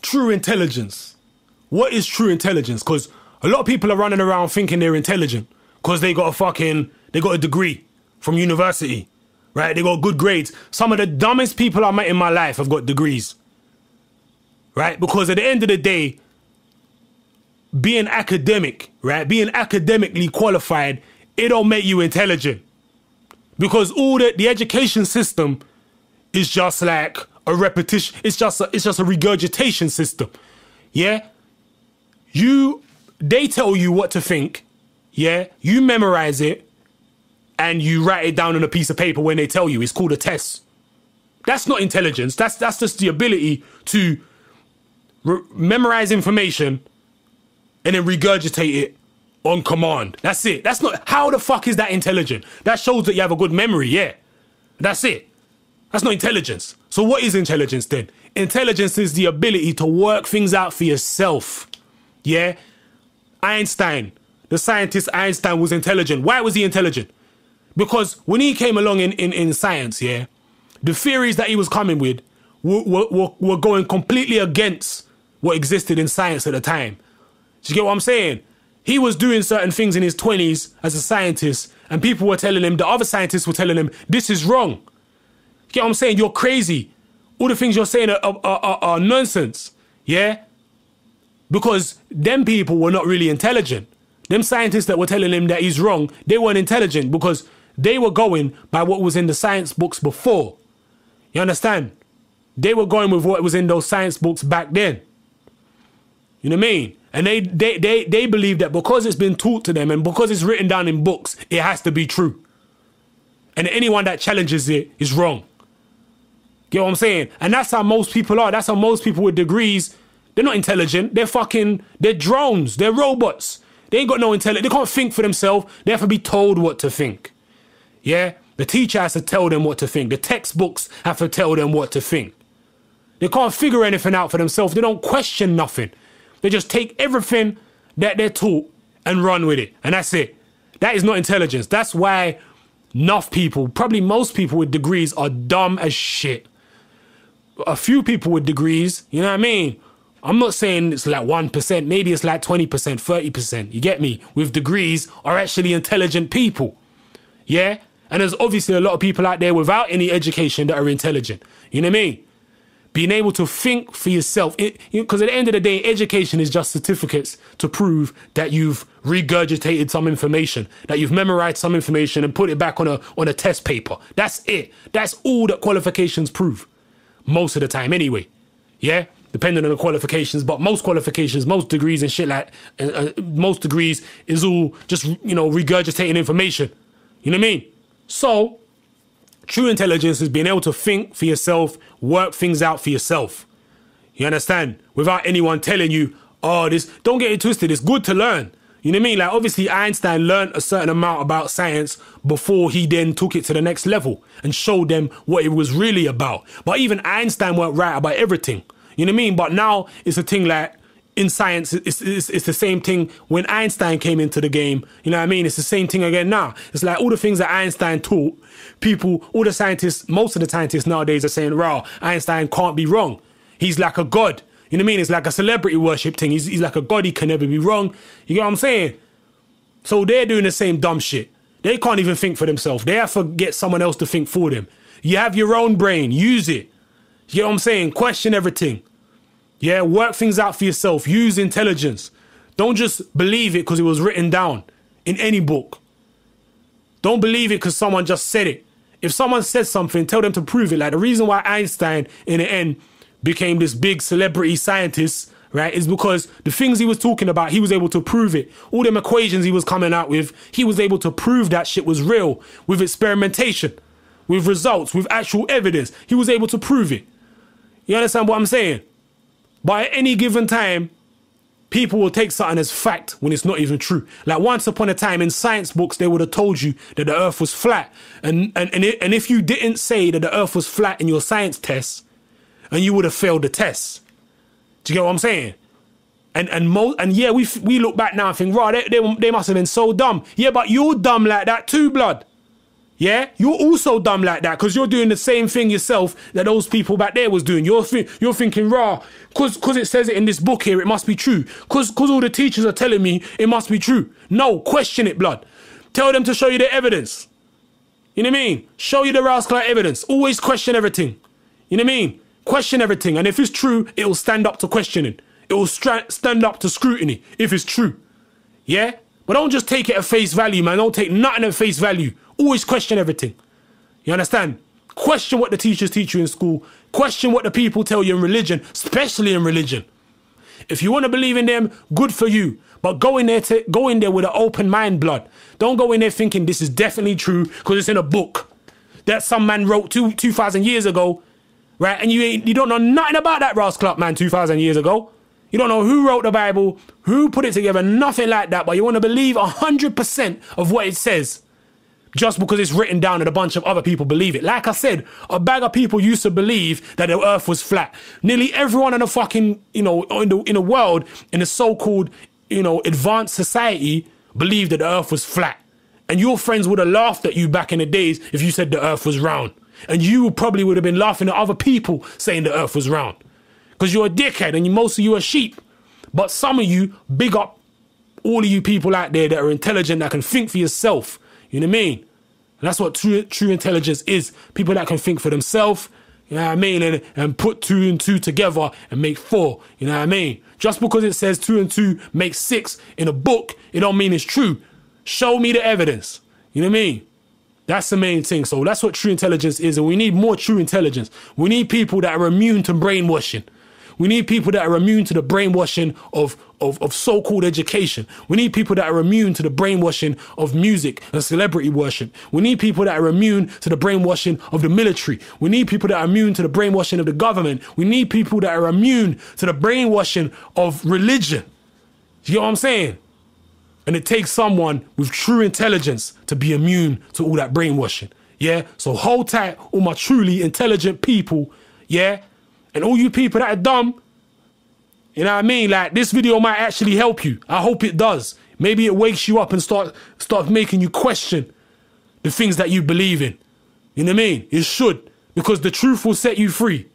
true intelligence. What is true intelligence? Because a lot of people are running around thinking they're intelligent because they got a degree from university, right? They got good grades. Some of the dumbest people I met in my life have got degrees, right? Because at the end of the day, being academic, right? Being academically qualified, it don't make you intelligent. Because all the education system is just like a repetition. It's just a regurgitation system. Yeah? They tell you what to think. Yeah? You memorize it and you write it down on a piece of paper when they tell you. It's called a test. That's not intelligence. That's just the ability to memorize information and then regurgitate it on command. That's it. That's not... How the fuck is that intelligent? That shows that you have a good memory, yeah. That's it. That's not intelligence. So what is intelligence then? Intelligence is the ability to work things out for yourself. Yeah? Einstein, the scientist Einstein, was intelligent. Why was he intelligent? Because when he came along in science, yeah, the theories that he was coming with were going completely against what existed in science at the time. Do you get what I'm saying? He was doing certain things in his 20s as a scientist, and people were telling him, the other scientists were telling him, this is wrong. You get what I'm saying? You're crazy. All the things you're saying are nonsense. Yeah? Because them people were not really intelligent. Them scientists that were telling him that he's wrong, they weren't intelligent because they were going by what was in the science books before. You understand? They were going with what was in those science books back then. You know what I mean? And they believe that because it's been taught to them and because it's written down in books, it has to be true. And anyone that challenges it is wrong. Get what I'm saying? And that's how most people are. That's how most people with degrees, they're not intelligent. They're drones. They're robots. They ain't got no intelligence. They can't think for themselves. They have to be told what to think. Yeah? The teacher has to tell them what to think. The textbooks have to tell them what to think. They can't figure anything out for themselves. They don't question nothing. They just take everything that they're taught and run with it. And that's it. That is not intelligence. That's why enough people, probably most people with degrees, are dumb as shit. A few people with degrees, you know what I mean? I'm not saying it's like 1%. Maybe it's like 20%, 30%. You get me? With degrees are actually intelligent people. Yeah? And there's obviously a lot of people out there without any education that are intelligent. You know what I mean? Being able to think for yourself. Because at the end of the day, education is just certificates to prove that you've regurgitated some information, that you've memorized some information and put it back on a test paper. That's it. That's all that qualifications prove. Most of the time anyway. Yeah? Depending on the qualifications. But most qualifications, most degrees and shit like... most degrees is all just, regurgitating information. You know what I mean? So... true intelligence is being able to think for yourself, work things out for yourself. You understand? Without anyone telling you, oh, this... Don't get it twisted. It's good to learn. You know what I mean? Like, obviously, Einstein learned a certain amount about science before he then took it to the next level and showed them what it was really about. But even Einstein weren't right about everything. You know what I mean? But now it's a thing like... in science, it's the same thing when Einstein came into the game. You know what I mean? It's the same thing again now. It's like all the things that Einstein taught, people, all the scientists, most of the scientists nowadays are saying, "Raw, Einstein can't be wrong. He's like a god." You know what I mean? It's like a celebrity worship thing. He's like a god. He can never be wrong. You get what I'm saying? So they're doing the same dumb shit. They can't even think for themselves. They have to get someone else to think for them. You have your own brain. Use it. You get what I'm saying? Question everything. Yeah, work things out for yourself. Use intelligence. Don't just believe it because it was written down in any book. Don't believe it because someone just said it. If someone says something, tell them to prove it. Like the reason why Einstein, in the end, became this big celebrity scientist, right, is because the things he was talking about, he was able to prove it. All them equations he was coming out with, he was able to prove that shit was real with experimentation, with results, with actual evidence. He was able to prove it. You understand what I'm saying? But at any given time, people will take something as fact when it's not even true. Like once upon a time in science books, they would have told you that the earth was flat. And if you didn't say that the earth was flat in your science tests, and you would have failed the test. Do you get what I'm saying? And yeah, we look back now and think, right, they must have been so dumb. Yeah, but you're dumb like that too, blood. Yeah, you're also dumb like that because you're doing the same thing yourself that those people back there was doing. You're thinking, raw, because it says it in this book here, it must be true. Because all the teachers are telling me it must be true. No, question it, blood. Tell them to show you the evidence. You know what I mean? Show you the rascal evidence. Always question everything. You know what I mean? Question everything. And if it's true, it will stand up to questioning. It will stand up to scrutiny if it's true. Yeah? But don't just take it at face value, man. Don't take nothing at face value. Always question everything. You understand? Question what the teachers teach you in school. Question what the people tell you in religion, especially in religion. If you want to believe in them, good for you. But go in there with an open mind, blood. Don't go in there thinking this is definitely true because it's in a book that some man wrote 2,000 years ago, right? And you don't know nothing about that rascal man 2,000 years ago. You don't know who wrote the Bible, who put it together, nothing like that. But you want to believe 100% of what it says just because it's written down and a bunch of other people believe it. Like I said, a bag of people used to believe that the earth was flat. Nearly everyone in the fucking, in the world, in the so-called, advanced society, believed that the earth was flat. And your friends would have laughed at you back in the days if you said the earth was round. And you probably would have been laughing at other people saying the earth was round. Because you're a dickhead and most of you are sheep. But some of you, big up all of you people out there that are intelligent, that can think for yourself. You know what I mean? And that's what true intelligence is. People that can think for themselves, you know what I mean? And put 2 and 2 together and make 4. You know what I mean? Just because it says 2 and 2 makes 6 in a book, it don't mean it's true. Show me the evidence. You know what I mean? That's the main thing. So that's what true intelligence is. And we need more true intelligence. We need people that are immune to brainwashing. We need people that are immune to the brainwashing of so-called education. We need people that are immune to the brainwashing of music and celebrity worship. We need people that are immune to the brainwashing of the military. We need people that are immune to the brainwashing of the government. We need people that are immune to the brainwashing of religion. You know what I'm saying? And it takes someone with true intelligence to be immune to all that brainwashing. Yeah? So hold tight, all my truly intelligent people. Yeah? And all you people that are dumb, you know what I mean? Like, this video might actually help you. I hope it does. Maybe it wakes you up and start making you question the things that you believe in. You know what I mean? It should. Because the truth will set you free.